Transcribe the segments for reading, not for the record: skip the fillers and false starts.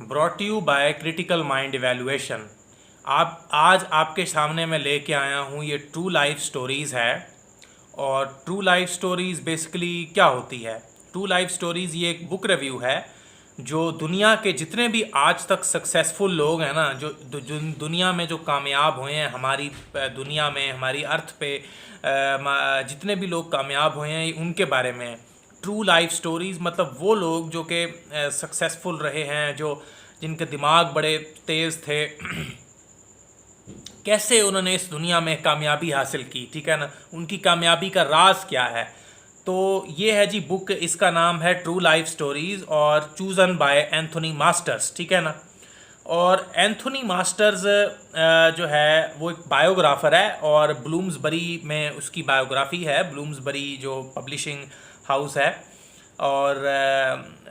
Brought you bye critical mind evaluation. आप आज आपके सामने मैं लेके आया हूँ, ये ट्रू लाइफ स्टोरीज़ है। और ट्रू लाइफ स्टोरीज़ बेसिकली क्या होती है? ट्रू लाइफ स्टोरीज़ ये एक बुक रिव्यू है जो दुनिया के जितने भी आज तक सक्सेसफुल लोग हैं ना, जो दुनिया में जो कामयाब हुए हैं, हमारी दुनिया में, हमारी अर्थ पे जितने भी लोग कामयाब हुए हैं उनके बारे में। ट्रू लाइफ स्टोरीज़ मतलब वो लोग जो कि सक्सेसफुल रहे हैं, जो जिनके दिमाग बड़े तेज़ थे कैसे उन्होंने इस दुनिया में कामयाबी हासिल की, ठीक है ना, उनकी कामयाबी का राज क्या है। तो ये है जी बुक, इसका नाम है ट्रू लाइफ स्टोरीज़ और चूज़न बाय एंथोनी मास्टर्स, ठीक है ना। और एंथोनी मास्टर्स जो है वो एक बायोग्राफर है और ब्लूम्सबरी में उसकी बायोग्राफी है। ब्लूम्सबरी जो पब्लिशिंग हाउस है। और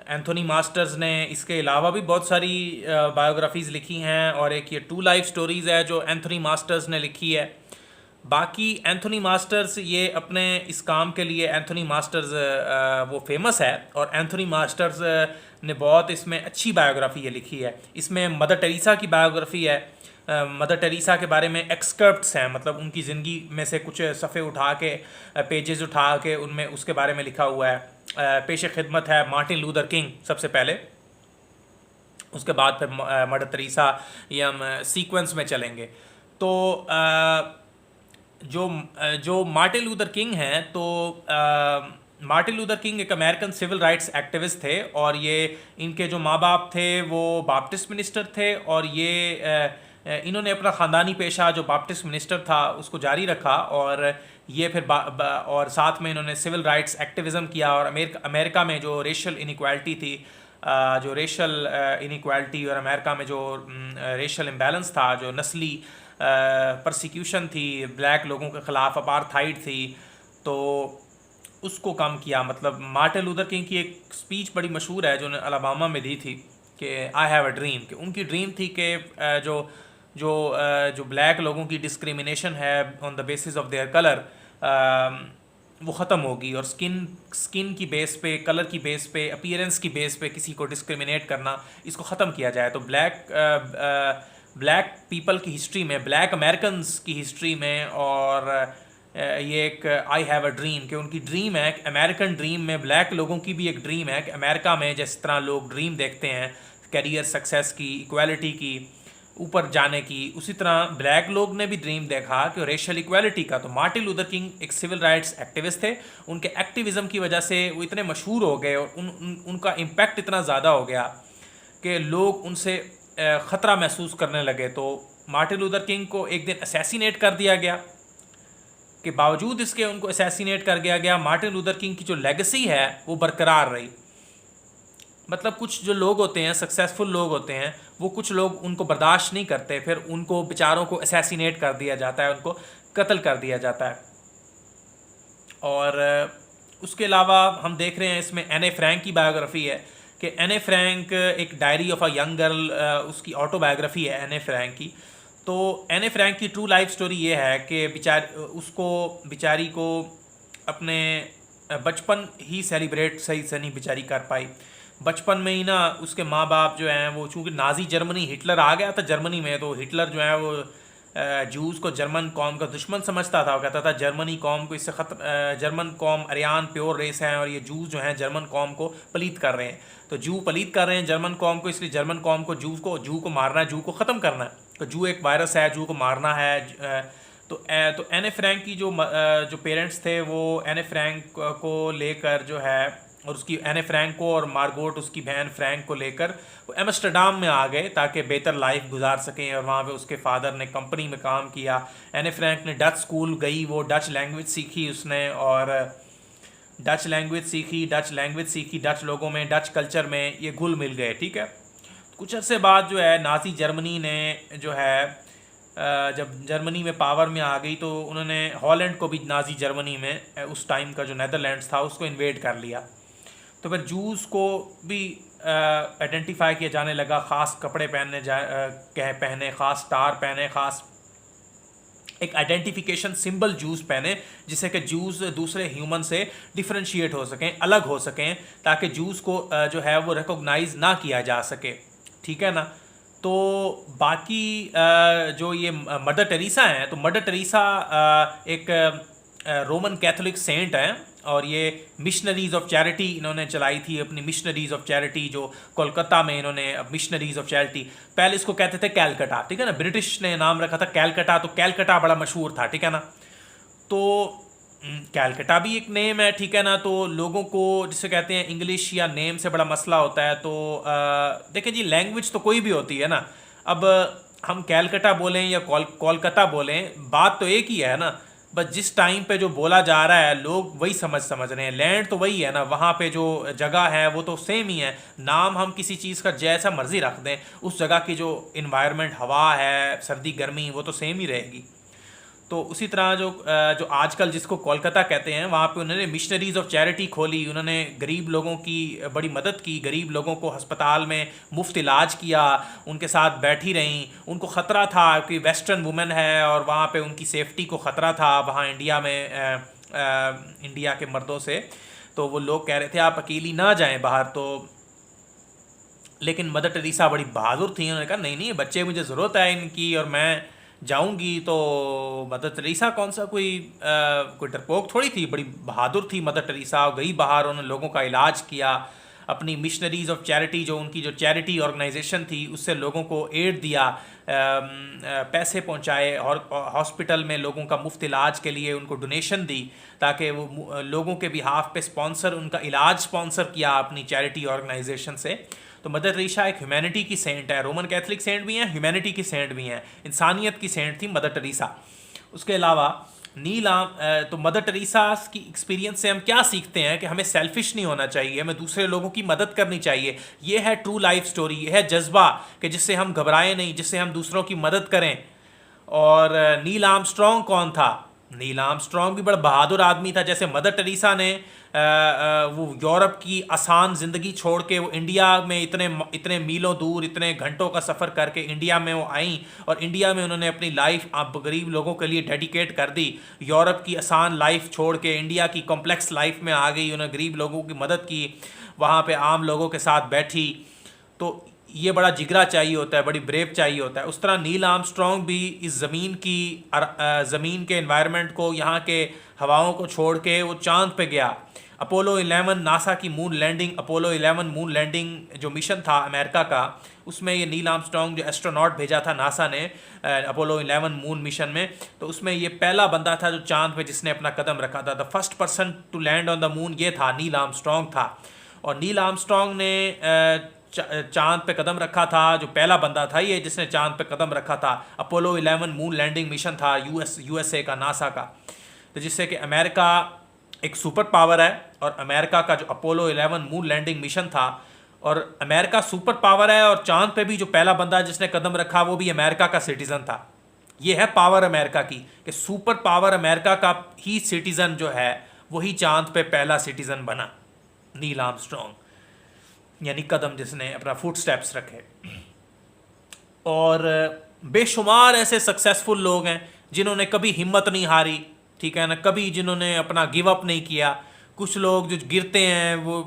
एंथोनी मास्टर्स ने इसके अलावा भी बहुत सारी बायोग्राफीज़ लिखी हैं और एक ये ट्रू लाइफ स्टोरीज़ है जो एंथोनी मास्टर्स ने लिखी है। बाकी एंथोनी मास्टर्स ये अपने इस काम के लिए एंथोनी मास्टर्स वो फेमस है और एंथोनी मास्टर्स ने बहुत इसमें अच्छी बायोग्राफी ये लिखी है। इसमें मदर टेरेसा की बायोग्राफी है। मदर टेरेसा के बारे में एक्सकर्प्ट्स हैं, मतलब उनकी ज़िंदगी में से कुछ सफ़े उठा के, पेजेस उठा के उनमें उसके बारे में लिखा हुआ है। पेश खिदमत है मार्टिन लूथर किंग सबसे पहले, उसके बाद फिर मदर टेरेसा, ये हम सीक्वेंस में चलेंगे। तो जो जो मार्टिन लूथर किंग हैं, तो मार्टिन लूथर किंग एक अमेरिकन सिविल राइट्स एक्टिविस्ट थे और ये इनके जो माँ बाप थे वो बाप्टिस्ट मिनिस्टर थे और ये इन्होंने अपना ख़ानदानी पेशा जो बाप्टिस्ट मिनिस्टर था उसको जारी रखा और ये फिर और साथ में इन्होंने सिविल राइट्स एक्टिविज़म किया। और अमेरिका में जो रेशल इनइक्वालिटी थी, जो रेशल इनइक्वालिटी और अमेरिका में जो रेशल इम्बैलेंस था, जो नस्ली परसिक्यूशन थी, ब्लैक लोगों के ख़िलाफ़ अपार्थाइड थी, तो उसको कम किया। मतलब मार्टिन लूथर किंग की एक स्पीच बड़ी मशहूर है जो उन्होंने अलाबामा में दी थी कि आई हैव अ ड्रीम, कि उनकी ड्रीम थी कि जो जो जो ब्लैक लोगों की डिस्क्रिमिनेशन है on the basis of their colour वो ख़त्म होगी और स्किन की बेस पे, कलर की बेस पे, अपीयरेंस की बेस पे किसी को डिस्क्रिमिनेट करना, इसको ख़त्म किया जाए। तो ब्लैक पीपल की हिस्ट्री में, ब्लैक अमेरिकन्स की हिस्ट्री में, और ये एक आई हैव अ ड्रीम, कि उनकी ड्रीम है, अमेरिकन ड्रीम में ब्लैक लोगों की भी एक ड्रीम है कि अमेरिका में जिस तरह लोग ड्रीम देखते हैं कैरियर सक्सेस की, इक्वालिटी की, ऊपर जाने की, उसी तरह ब्लैक लोग ने भी ड्रीम देखा कि रेशल इक्वालिटी का। तो मार्टिन लूथर किंग एक सिविल राइट्स एक्टिविस्ट थे, उनके एक्टिविज़म की वजह से वो इतने मशहूर हो गए और उनका इम्पैक्ट इतना ज़्यादा हो गया कि लोग उनसे ख़तरा महसूस करने लगे। तो मार्टिन लूथर किंग को एक दिन असैसिनेट कर दिया गया, के बावजूद इसके उनको असैसिनेट कर गया। मार्टिन लूथर किंग की जो लेगेसी है वो बरकरार रही। मतलब कुछ जो लोग होते हैं, सक्सेसफुल लोग होते हैं, वो कुछ लोग उनको बर्दाश्त नहीं करते, फिर उनको बेचारों को असैसिनेट कर दिया जाता है, उनको कत्ल कर दिया जाता है। और उसके अलावा हम देख रहे हैं इसमें एने फ्रैंक की बायोग्राफी है कि एने फ्रैंक एक diary of a young girl, उसकी ऑटोबायोग्राफी है एने फ्रैंक की। तो एने फ्रैंक की ट्रू लाइफ स्टोरी ये है कि बेचारी को अपने बचपन ही सेलिब्रेट सही से नहीं बेचारी कर पाई। बचपन में ही ना उसके माँ बाप जो हैं वो, चूँकि नाजी जर्मनी, हिटलर आ गया था जर्मनी में, तो हिटलर जो है वो जूस को जर्मन कौम का दुश्मन समझता था। वो कहता था जर्मनी कौम को इससे जर्मन कौम अरियान प्योर रेस है और ये जूस जो हैं जर्मन कौम को पलीत कर रहे हैं। तो जू पलीत कर रहे हैं जर्मन कौम को, इसलिए जर्मन कौम को जू को मारना है, जू को ख़त्म करना है। तो जू एक वायरस है, जू को मारना है। तो एने फ्रैंक की जो पेरेंट्स थे वो एने फ्रैंक को लेकर जो है, और उसकी एने फ्रैंक को और मार्गोट उसकी बहन फ्रैंक को लेकर वो एम्स्टर्डम में आ गए ताकि बेहतर लाइफ गुजार सकें। और वहाँ पे उसके फादर ने कंपनी में काम किया। एने फ्रैंक ने डच स्कूल गई, वो डच लैंग्वेज सीखी उसने, और डच लैंग्वेज सीखी, डच लोगों में, डच कल्चर में ये घुल मिल गए, ठीक है। कुछ अर्से बाद जो है नाजी जर्मनी ने जो है जब जर्मनी में पावर में आ गई तो उन्होंने हॉलैंड को भी, नाजी जर्मनी में उस टाइम का जो नेदरलैंड्स था, उसको इन्वेड कर लिया। तो फिर जूस को भी आइडेंटिफाई किया जाने लगा, ख़ास कपड़े पहने, ख़ास स्टार पहने, ख़ास एक आइडेंटिफिकेशन सिंबल जूस पहने, जिससे कि जूस दूसरे ह्यूमन से डिफ्रेंशिएट हो सकें, अलग हो सकें, ताकि जूस को जो है वो रिकॉग्नाइज ना किया जा सके। ठीक है ना। तो बाकी जो ये मदर टेरेसा हैं, तो मदर टेरेसा एक रोमन कैथोलिक सेंट हैं, और ये मिशनरीज ऑफ चैरिटी इन्होंने चलाई थी, अपनी मिशनरीज ऑफ चैरिटी जो कोलकाता में इन्होंने मिशनरीज ऑफ चैरिटी, पहले इसको कहते थे कैलकटा, ठीक है ना, ब्रिटिश ने नाम रखा था कैलकटा, तो कैलकटा बड़ा मशहूर था, ठीक है ना। तो कैलकटा भी एक नेम है, ठीक है ना। तो लोगों को जिसे कहते हैं इंग्लिश या नेम से बड़ा मसला होता है, तो देखिए जी, लैंग्वेज तो कोई भी होती है ना। अब हम कैलकटा बोलें या कोलकाता बोलें, बात तो एक ही है ना, बस जिस टाइम पे जो बोला जा रहा है लोग वही समझ रहे हैं। लैंड तो वही है ना, वहाँ पे जो जगह है वो तो सेम ही है। नाम हम किसी चीज़ का जैसा मर्जी रख दें, उस जगह की जो इन्वायरमेंट, हवा है, सर्दी गर्मी, वो तो सेम ही रहेगी। तो उसी तरह जो आजकल जिसको कोलकाता कहते हैं, वहाँ पे उन्होंने मिशनरीज ऑफ चैरिटी खोली, उन्होंने गरीब लोगों की बड़ी मदद की, गरीब लोगों को अस्पताल में मुफ्त इलाज किया, उनके साथ बैठी रहीं। उनको ख़तरा था कि वेस्टर्न वुमेन है और वहाँ पे उनकी सेफ्टी को ख़तरा था वहाँ इंडिया में, इंडिया के मर्दों से। तो वो लोग कह रहे थे आप अकेली ना जाएं बाहर। तो लेकिन मदर टेरेसा बड़ी बहादुर थी, उन्होंने कहा नहीं नहीं, बच्चे मुझे ज़रूरत है इनकी और मैं जाऊंगी। तो मदर टेरेसा कौन सा कोई डरपोक थोड़ी थी, बड़ी बहादुर थी मदर टेरेसा, गई बाहर, उन्होंने लोगों का इलाज किया। अपनी मिशनरीज ऑफ चैरिटी, जो उनकी जो चैरिटी ऑर्गेनाइजेशन थी, उससे लोगों को एड दिया, पैसे पहुंचाए, और हॉस्पिटल में लोगों का मुफ्त इलाज के लिए उनको डोनेशन दी, ताकि वो लोगों के बिहाफ पे उनका इलाज स्पॉन्सर किया अपनी चैरिटी ऑर्गेनाइजेशन से। तो मदर टेरेसा एक ह्यूमैनिटी की सेंट है, रोमन कैथलिक सेंट भी हैं, ह्यूमैनिटी की सेंट भी हैं, इंसानियत की सेंट थी मदर टेरेसा। उसके अलावा तो मदर टेरेसा की एक्सपीरियंस से हम क्या सीखते हैं कि हमें सेल्फिश नहीं होना चाहिए, हमें दूसरे लोगों की मदद करनी चाहिए। ये है ट्रू लाइफ स्टोरी, ये है जज्बा कि जिससे हम घबराएं नहीं, जिससे हम दूसरों की मदद करें। और नील आर्मस्ट्रॉन्ग कौन था? नील आर्मस्ट्रॉन्ग भी बड़ा बहादुर आदमी था। जैसे मदर टेरेसा ने वो यूरोप की आसान ज़िंदगी छोड़ के वो इंडिया में इतने मीलों दूर, इतने घंटों का सफ़र करके इंडिया में वो आई, और इंडिया में उन्होंने अपनी लाइफ आप गरीब लोगों के लिए डेडिकेट कर दी। यूरोप की आसान लाइफ छोड़ के इंडिया की कॉम्प्लेक्स लाइफ में आ गई, उन्होंने गरीब लोगों की मदद की, वहाँ पे आम लोगों के साथ बैठी। तो ये बड़ा जिगरा चाहिए होता है, बड़ी ब्रेव चाहिए होता है। उस तरह नील आर्मस्ट्रॉन्ग भी इस ज़मीन के एनवायरनमेंट को, यहाँ के हवाओं को छोड़ के वो चांद पे गया। अपोलो 11 नासा की moon landing, Apollo 11 moon landing जो मिशन था अमेरिका का, उसमें ये नील आर्मस्ट्रॉन्ग जो एस्ट्रोनॉट भेजा था नासा ने अपोलो 11 मून मिशन में, तो उसमें ये पहला बंदा था जो चांद पे जिसने अपना कदम रखा था। The first person to land on the moon ये था, नील आर्मस्ट्रॉन्ग था। और नील आर्मस्ट्रॉन्ग ने चांद पे कदम रखा था, जो पहला बंदा था ये जिसने चांद पे कदम रखा था। अपोलो 11 मून लैंडिंग मिशन था यूएसए का, नासा का। तो जिससे कि अमेरिका एक सुपर पावर है, और अमेरिका का जो अपोलो 11 मून लैंडिंग मिशन था, और अमेरिका सुपर पावर है, और चांद पे भी जो पहला बंदा जिसने कदम रखा वो भी अमेरिका का सिटीज़न था। ये है पावर अमेरिका की, कि सुपर पावर अमेरिका का ही सिटीज़न जो है वही चांद पे पहला सिटीज़न बना, नील आर्मस्ट्रॉन्ग, यानी कदम जिसने अपना फुट स्टेप्स रखे। और बेशुमार ऐसे सक्सेसफुल लोग हैं जिन्होंने कभी हिम्मत नहीं हारी, ठीक है ना, कभी जिन्होंने अपना गिव अप नहीं किया। कुछ लोग जो गिरते हैं वो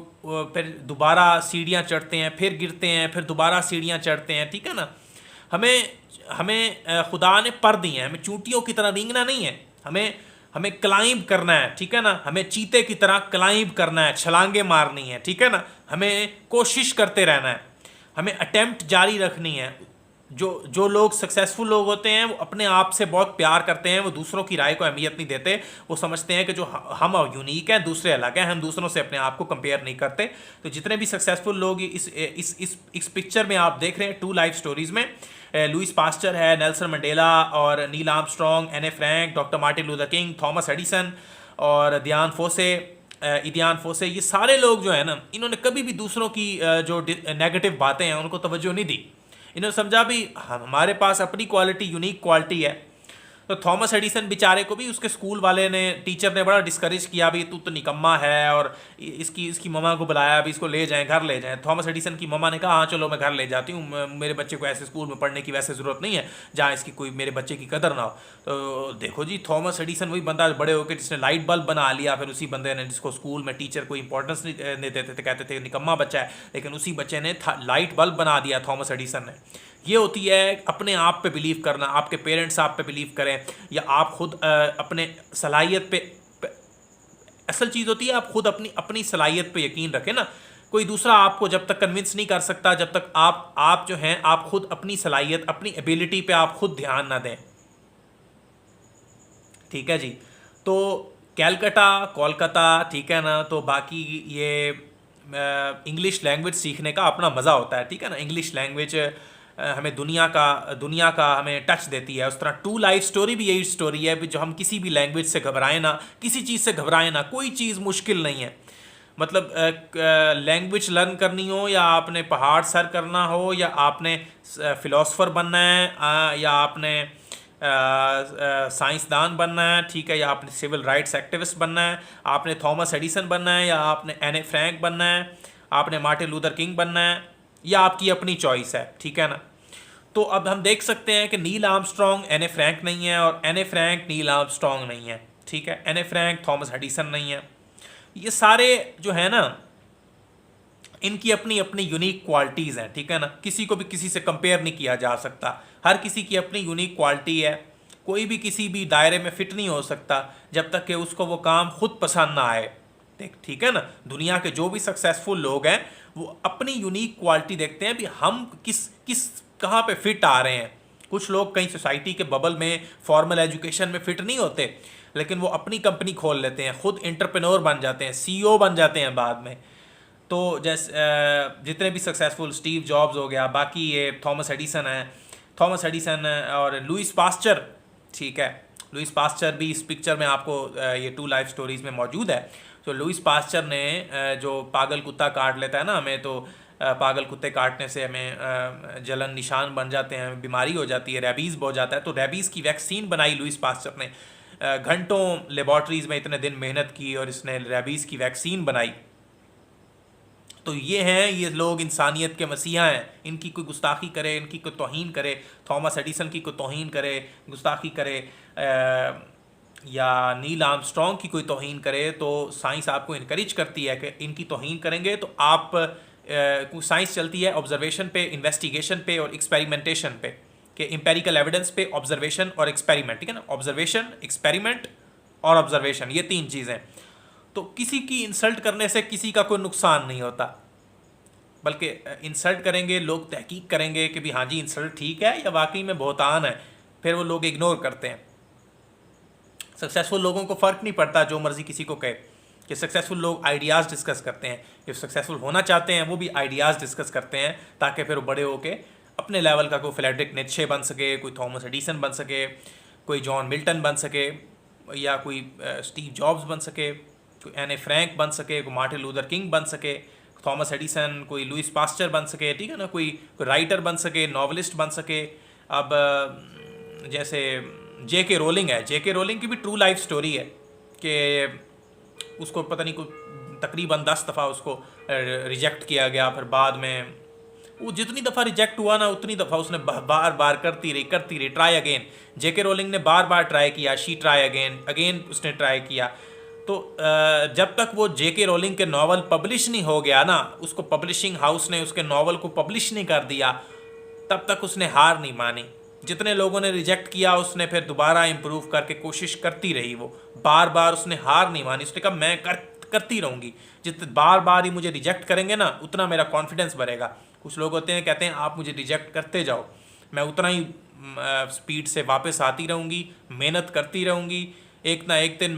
फिर दोबारा सीढ़ियाँ चढ़ते हैं, फिर गिरते हैं, फिर दोबारा सीढ़ियाँ चढ़ते हैं, ठीक है ना। हमें खुदा ने पर दी हैं, हमें चूंटियों की तरह रेंगना नहीं है, हमें क्लाइंब करना है, ठीक है ना। हमें चीते की तरह क्लाइंब करना है, छलांगे मारनी है, ठीक है ना। हमें कोशिश करते रहना है, हमें अटेम्प्ट जारी रखनी है। जो लोग सक्सेसफुल लोग होते हैं वो अपने आप से बहुत प्यार करते हैं, वो दूसरों की राय को अहमियत नहीं देते। वो समझते हैं कि जो हम यूनिक हैं, दूसरे अलग हैं, हम दूसरों से अपने आप को कंपेयर नहीं करते। तो जितने भी सक्सेसफुल लोग इस पिक्चर में आप देख रहे हैं, टू लाइफ स्टोरीज़ में, लुइस पास्चर है, नेल्सन मंडेला और नील आर्मस्ट्रॉन्ग, एने Frank, doctor Martin Luther king, Thomas Edison और इदियान फोसे, ये सारे लोग जो है ना, इन्होंने कभी भी दूसरों की जो नेगेटिव बातें हैं उनको तवज्जो नहीं दी। इन्होंने समझा भी हमारे पास अपनी क्वालिटी, यूनिक क्वालिटी है, तो थॉमस एडिसन बेचारे को भी उसके स्कूल वाले ने, टीचर ने बड़ा डिस्करेज किया, भी तू तो निकम्मा है, और इसकी इसकी ममा को बुलाया, अभी इसको ले जाएं, घर ले जाएं। थॉमस एडिसन की ममा ने कहा हाँ चलो मैं घर ले जाती हूँ, मेरे बच्चे को ऐसे स्कूल में पढ़ने की वैसे ज़रूरत नहीं है जहाँ इसकी कोई मेरे बच्चे की कदर ना हो। तो देखो जी, थॉमस एडिसन वही बंदा बड़े होकर जिसने लाइट बल्ब बना लिया, फिर उसी बंदे ने जिसको स्कूल में टीचर को इंपॉर्टेंस नहीं देते थे, कहते थे निकम्मा बच्चा है, लेकिन उसी बच्चे ने लाइट बल्ब बना दिया थॉमस एडिसन ने। ये होती है अपने आप पे बिलीव करना, आपके पेरेंट्स आप पे बिलीव करें, या आप खुद अपने सलाहियत पे असल चीज़ होती है आप खुद अपनी अपनी सलाहियत पे यकीन रखें ना। कोई दूसरा आपको जब तक कन्विंस नहीं कर सकता, जब तक आप जो हैं आप खुद अपनी सलाहियत, अपनी एबिलिटी पे आप खुद ध्यान ना दें। ठीक है जी। तो कैलकटा, कोलकाता, ठीक है ना। तो बाकी ये इंग्लिश लैंग्वेज सीखने का अपना मज़ा होता है, ठीक है ना। इंग्लिश लैंग्वेज हमें दुनिया का हमें टच देती है। उस तरह टू लाइफ स्टोरी भी यही स्टोरी है, जो हम किसी भी लैंग्वेज से घबराएं ना, किसी चीज़ से घबराएं ना, कोई चीज़ मुश्किल नहीं है। मतलब लैंग्वेज लर्न करनी हो, या आपने पहाड़ सर करना हो, या आपने फ़िलासफ़र बनना है, या आपने साइंसदान बनना है, ठीक है, या आपने सिविल राइट्स एक्टिविस्ट बनना है, आपने थॉमस एडिसन बनना है, या आपने एने फ्रैंक बनना है, आपने मार्टिन लूथर किंग बनना है, या आपकी अपनी चॉइस है, ठीक है ना। तो अब हम देख सकते हैं कि नील आर्मस्ट्रॉन्ग एने फ्रैंक नहीं है, और एने फ्रैंक नील आर्मस्ट्रॉन्ग नहीं है, ठीक है। एने फ्रैंक थॉमस एडिसन नहीं है। ये सारे जो है ना, इनकी अपनी अपनी यूनिक क्वालिटीज़ हैं, ठीक है ना। किसी को भी किसी से कंपेयर नहीं किया जा सकता, हर किसी की अपनी यूनिक क्वालिटी है। कोई भी किसी भी दायरे में फिट नहीं हो सकता जब तक कि उसको वो काम खुद पसंद ना आए, ठीक है ना। दुनिया के जो भी सक्सेसफुल लोग हैं वो अपनी यूनिक क्वालिटी देखते हैं, भी हम किस किस कहाँ पे फिट आ रहे हैं। कुछ लोग कहीं सोसाइटी के बबल में, फॉर्मल एजुकेशन में फिट नहीं होते, लेकिन वो अपनी कंपनी खोल लेते हैं, खुद एंटरप्रेन्योर बन जाते हैं, सीईओ बन जाते हैं बाद में। तो जैसे जितने भी सक्सेसफुल, स्टीव जॉब्स हो गया, बाकी ये थॉमस एडिसन है, थॉमस एडिसन और लुइस पास्चर, ठीक है। लुइस पास्चर भी इस पिक्चर में आपको ये टू लाइफ स्टोरीज़ में मौजूद है। तो लुइस पास्चर ने जो पागल कुत्ता काट लेता है ना हमें, तो पागल कुत्ते काटने से हमें जलन निशान बन जाते हैं, बीमारी हो जाती है, रेबीज़ हो जाता है। तो रेबीज़ की वैक्सीन बनाई लुइस पास्चर ने, घंटों लेबॉर्ट्रीज़ में इतने दिन मेहनत की और इसने रेबीज़ की वैक्सीन बनाई। तो ये हैं, ये लोग इंसानियत के मसीहा हैं। इनकी कोई गुस्ताखी करे, इनकी कोई तौहीन करे, थॉमस एडिसन की कोई तौहीन करे, गुस्ताखी करे, या नील आर्मस्ट्रॉन्ग की कोई तौहीन करे, तो साइंस आपको इनकरेज करती है कि इनकी तौहीन करेंगे तो आप साइंस चलती है ऑब्जर्वेशन पे, इन्वेस्टिगेशन पे और एक्सपेरिमेंटेशन पे, कि एम्पेरिकल एविडेंस पे ऑब्जर्वेशन और एक्सपेरिमेंट, ठीक है ना। ऑब्जर्वेशन, एक्सपेरिमेंट और ऑब्जर्वेशन, ये तीन चीज़ें। तो किसी की इंसल्ट करने से किसी का कोई नुकसान नहीं होता, बल्कि इंसल्ट करेंगे लोग, तहकीक करेंगे कि भी हाँ जी इंसल्ट ठीक है या वाकई में बहुतान है, फिर वो लोग इग्नोर करते हैं। सक्सेसफुल लोगों को फ़र्क नहीं पड़ता जो मर्ज़ी किसी को कहे, कि सक्सेसफुल लोग आइडियाज़ डिस्कस करते हैं। जो सक्सेसफुल होना चाहते हैं वो भी आइडियाज़ डिस्कस करते हैं, ताकि फिर वो बड़े होके अपने लेवल का कोई फ्रेडरिक नीत्शे बन सके, कोई थॉमस एडिसन बन सके, कोई जॉन मिल्टन बन सके, या कोई स्टीव जॉब्स बन सके, कोई एने फ्रैंक बन सके, कोई मार्टिन लूथर किंग बन सके, थॉमस एडिसन, कोई लुइस पास्चर बन सके, ठीक है ना। कोई राइटर बन सके, नॉवलिस्ट बन सके। अब जैसे जेके रोलिंग है, जेके रोलिंग की भी ट्रू लाइफ स्टोरी है कि उसको पता नहीं कोई तकरीबन 10 दफ़ा उसको रिजेक्ट किया गया, फिर बाद में वो जितनी दफ़ा रिजेक्ट हुआ ना उतनी दफ़ा उसने बार बार करती रही, ट्राई अगेन। जेके रोलिंग ने बार बार ट्राई किया, शी ट्राई अगेन उसने ट्राई किया। तो जब तक वो जेके रोलिंग के नावल पब्लिश नहीं हो गया ना, उसको पब्लिशिंग हाउस ने उसके नावल को पब्लिश नहीं कर दिया, तब तक उसने हार नहीं मानी। जितने लोगों ने रिजेक्ट किया उसने फिर दोबारा इम्प्रूव करके कोशिश करती रही, वो बार बार उसने हार नहीं मानी। उसने कहा मैं करती रहूँगी, जितने बार बार ही मुझे रिजेक्ट करेंगे ना उतना मेरा कॉन्फिडेंस बढ़ेगा। कुछ लोग होते हैं कहते हैं आप मुझे रिजेक्ट करते जाओ, मैं उतना ही स्पीड से वापस आती रहूँगी, मेहनत करती रहूँगी, एक ना एक दिन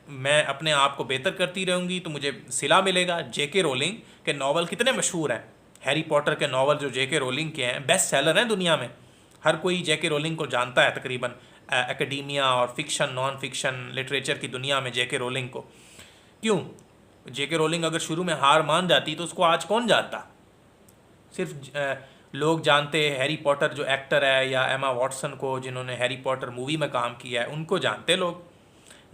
मैं अपने आप को बेहतर करती रहूँगी तो मुझे सिला मिलेगा। जेके रोलिंग के नावल कितने मशहूर हैं, हैरी पॉटर के नावल जो जेके रोलिंग के हैं बेस्ट सेलर हैं दुनिया में, हर कोई जेके रोलिंग को जानता है तकरीबन, एकेडमिया और फिक्शन, नॉन फिक्शन, लिटरेचर की दुनिया में जेके रोलिंग को। क्यों? जेके रोलिंग अगर शुरू में हार मान जाती तो उसको आज कौन जानता, सिर्फ लोग जानते हैं हैरी पॉटर जो एक्टर है या एमा वॉटसन को जिन्होंने हैरी पॉटर मूवी में काम किया है उनको जानते लोग,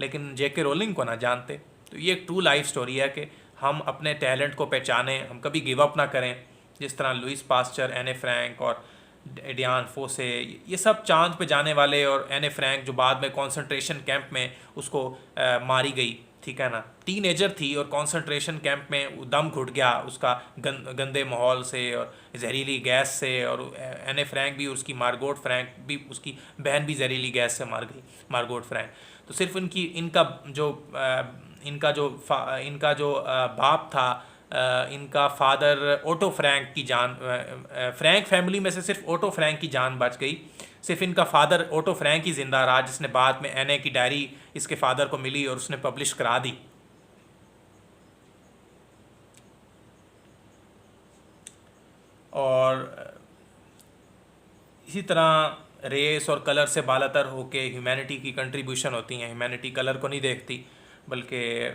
लेकिन जेके रोलिंग को ना जानते। तो ये एक ट्रू लाइफ स्टोरी है कि हम अपने टैलेंट को पहचानें, हम कभी गिव अप ना करें। जिस तरह लुइस पास्चर, एने फ्रैंक और डियान फोसे, ये सब चांद पे जाने वाले, और एने फ्रैंक जो बाद में कंसंट्रेशन कैंप में उसको मारी गई, ठीक है ना, टीनेजर थी और कंसंट्रेशन कैंप में वो दम घुट गया उसका गंदे माहौल से और जहरीली गैस से, और एने फ्रैंक भी, उसकी मार्गोट फ्रैंक भी, उसकी बहन भी जहरीली गैस से मार गई, मार्गोट फ्रैंक। तो सिर्फ इनका जो बाप था, इनका फादर ओटो फ्रैंक की जान, फ्रैंक फैमिली में से सिर्फ ओटो फ्रैंक की जान बच गई। सिर्फ इनका फादर ओटो फ्रैंक ही जिंदा रहा, जिसने बाद में एने की डायरी इसके फादर को मिली और उसने पब्लिश करा दी। और इसी तरह रेस और कलर से बालातर होके ह्यूमैनिटी की कंट्रीब्यूशन होती हैं। ह्यूमैनिटी कलर को नहीं देखती, बल्कि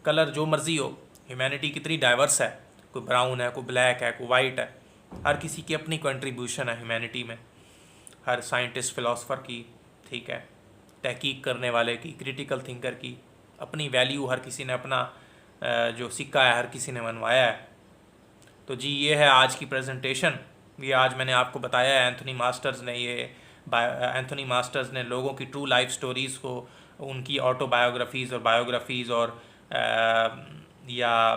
कलर जो मर्जी हो, ह्यूमैनिटी कितनी डाइवर्स है, कोई ब्राउन है, कोई ब्लैक है, कोई वाइट है, हर किसी की अपनी कंट्रीब्यूशन है ह्यूमैनिटी में, हर साइंटिस्ट फिलोसफर की, ठीक है, तहकीक करने वाले की, क्रिटिकल थिंकर की अपनी वैल्यू, हर किसी ने अपना जो सिक्का है हर किसी ने मनवाया है। तो जी ये है आज की प्रेजेंटेशन। ये आज मैंने आपको बताया है एंथोनी मास्टर्स ने लोगों की ट्रू लाइफ स्टोरीज़ को, उनकी ऑटोबायोग्राफीज़ और बायोग्राफीज़ और या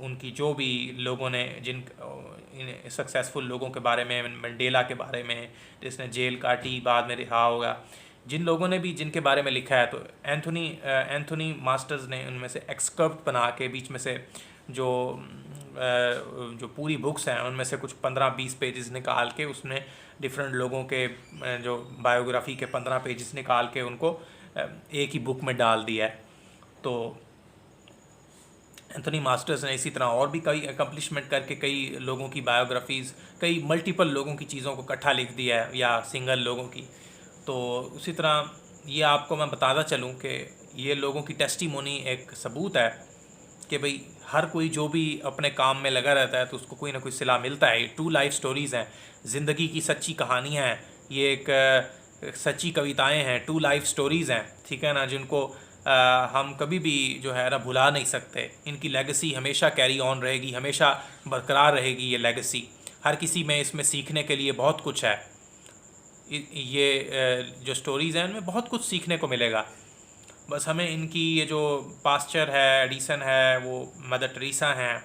उनकी जो भी लोगों ने जिन सक्सेसफुल लोगों के बारे में, मंडेला के बारे में जिसने जेल काटी बाद में रिहा होगा, जिन लोगों ने भी जिनके बारे में लिखा है, तो एंथोनी मास्टर्स ने उनमें से एक्सकर्प्ट बना के बीच में से जो पूरी बुक्स हैं उनमें से कुछ 15-20 पेजेस निकाल के उसने डिफरेंट लोगों के जो बायोग्राफी के 15 पेजेस निकाल के उनको एक ही बुक में डाल दिया है। तो एंथोनी मास्टर्स ने इसी तरह और भी कई अकम्पलिशमेंट करके कई लोगों की बायोग्राफीज़, कई मल्टीपल लोगों की चीज़ों को इकट्ठा लिख दिया है या सिंगल लोगों की। तो उसी तरह ये आपको मैं बताता चलूँ कि ये लोगों की टेस्टिमोनी एक सबूत है कि भाई हर कोई जो भी अपने काम में लगा रहता है तो उसको कोई ना कोई सिला मिलता है। ट्रू लाइफ स्टोरीज़ हैं, ज़िंदगी की सच्ची कहानियाँ हैं, ये एक सच्ची कविताएं हैं, ट्रू लाइफ स्टोरीज़ हैं, ठीक है ना, जिनको हम कभी भी जो है ना भुला नहीं सकते। इनकी लेगेसी हमेशा कैरी ऑन रहेगी, हमेशा बरकरार रहेगी ये लेगेसी। हर किसी में इसमें सीखने के लिए बहुत कुछ है। ये जो स्टोरीज़ हैं उनमें बहुत कुछ सीखने को मिलेगा। बस हमें इनकी ये जो पास्चर है, एडिसन है, वो मदर टेरेसा हैं,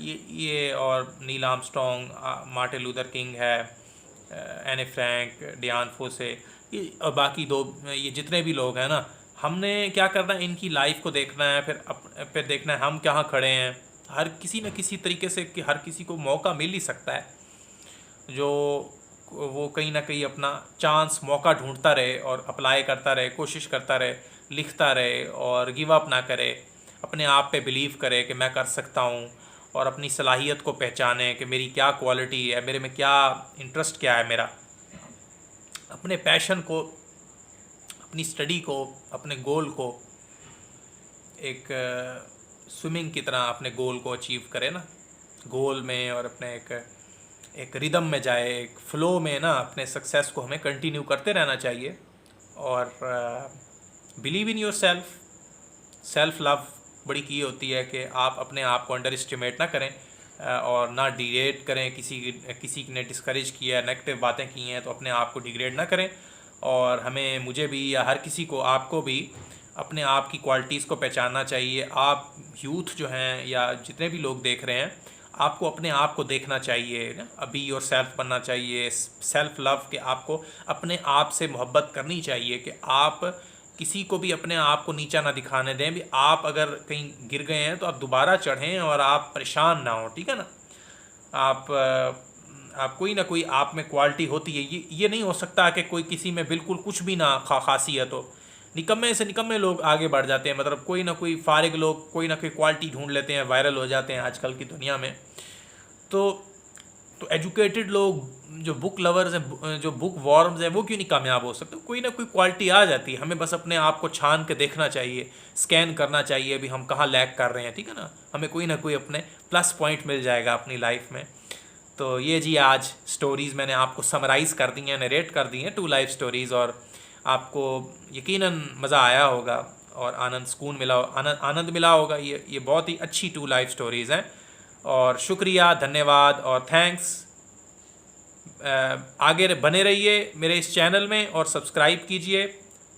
ये और Neil Armstrong, Martin Luther king है, एने फ्रैंक, डियान फोसे, ये और बाकी दो, ये जितने भी लोग हैं ना, हमने क्या करना है, इनकी लाइफ को देखना है, फिर देखना है हम कहाँ खड़े हैं। हर किसी न किसी तरीके से कि हर किसी को मौका मिल ही सकता है जो वो कहीं ना कहीं अपना चांस, मौका ढूंढता रहे और अप्लाई करता रहे, कोशिश करता रहे, लिखता रहे और गिव अप ना करे, अपने आप पे बिलीव करे कि मैं कर सकता हूँ, और अपनी सलाहियत को पहचाने कि मेरी क्या क्वालिटी है, मेरे में क्या इंटरेस्ट क्या है मेरा, अपने पैशन को, अपनी स्टडी को, अपने गोल को एक स्विमिंग की तरह अपने गोल को अचीव करे ना, गोल में, और अपने एक रिदम में जाए, एक फ़्लो में ना अपने सक्सेस को हमें कंटिन्यू करते रहना चाहिए। और believe in your self love बड़ी की होती है कि आप अपने आप को अंडर एस्टिमेट ना करें और ना डिग्रेड करें। किसी ने डिस्करेज किया है, नेगेटिव बातें की हैं, तो अपने आप को डिग्रेड ना करें। और हमें, मुझे भी या हर किसी को, आपको भी अपने आप की क्वालिटीज़ को पहचानना चाहिए। आप यूथ जो हैं या जितने भी लोग देख रहे हैं, आपको अपने आप को देखना चाहिए ना, अभी योर सेल्फ बनना चाहिए, सेल्फ लव के आपको अपने आप से मोहब्बत करनी चाहिए कि आप किसी को भी अपने आप को नीचा ना दिखाने दें। भी आप अगर कहीं गिर गए हैं तो आप दोबारा चढ़ें और आप परेशान ना हो, ठीक है ना। आप कोई ना कोई आप में क्वालिटी होती है। ये नहीं हो सकता कि कोई किसी में बिल्कुल कुछ भी ना खासियत हो। निकम्मे से निकम्मे लोग आगे बढ़ जाते हैं, मतलब कोई ना कोई फारिग लोग कोई ना कोई क्वालिटी ढूंढ लेते हैं, वायरल हो जाते हैं आजकल की दुनिया में। तो एजुकेटेड लोग जो बुक लवर्स हैं, जो बुक वॉर्म्स हैं, वो क्यों नहीं कामयाब हो सकते। कोई ना कोई क्वालिटी आ जाती है, हमें बस अपने आप को छान के देखना चाहिए, स्कैन करना चाहिए भी हम कहाँ लैग कर रहे हैं, ठीक है ना। हमें कोई ना कोई अपने प्लस पॉइंट मिल जाएगा अपनी लाइफ में। तो ये जी आज स्टोरीज़ मैंने आपको समराइज़ कर दी हैं, नरेट कर दी हैं, 2 लाइफ स्टोरीज़, और आपको यकीनन मज़ा आया होगा और आनंद सुकून मिला, आनंद मिला होगा। ये बहुत ही अच्छी 2 लाइफ स्टोरीज़ हैं। और शुक्रिया, धन्यवाद और थैंक्स। आगे बने रहिए मेरे इस चैनल में और सब्सक्राइब कीजिए।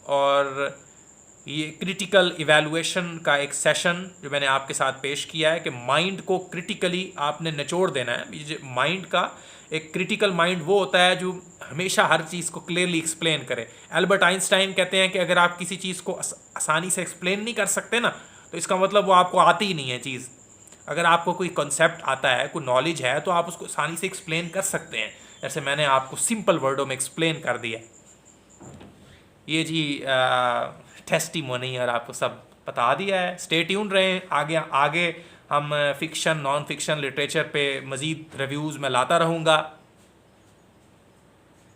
और ये क्रिटिकल इवैल्यूएशन का एक सेशन जो मैंने आपके साथ पेश किया है कि माइंड को क्रिटिकली आपने निचोड़ देना है। माइंड का एक क्रिटिकल माइंड वो होता है जो हमेशा हर चीज़ को क्लियरली एक्सप्लेन करे। एल्बर्ट आइंस्टाइन कहते हैं कि अगर आप किसी चीज़ को आसानी से एक्सप्लेन नहीं कर सकते ना, तो इसका मतलब वो आपको आती ही नहीं है चीज़। अगर आपको कोई कॉन्सेप्ट आता है, कोई नॉलेज है, तो आप उसको आसानी से एक्सप्लेन कर सकते हैं, जैसे मैंने आपको सिंपल वर्डों में एक्सप्लेन कर दिया। ये जी टेस्टिमोनी और आपको सब बता दिया है। स्टे ट्यून रहें, आगे हम फ़िक्शन, नॉन फिक्शन लिटरेचर पे मज़ीद रिव्यूज़ मैं लाता रहूँगा।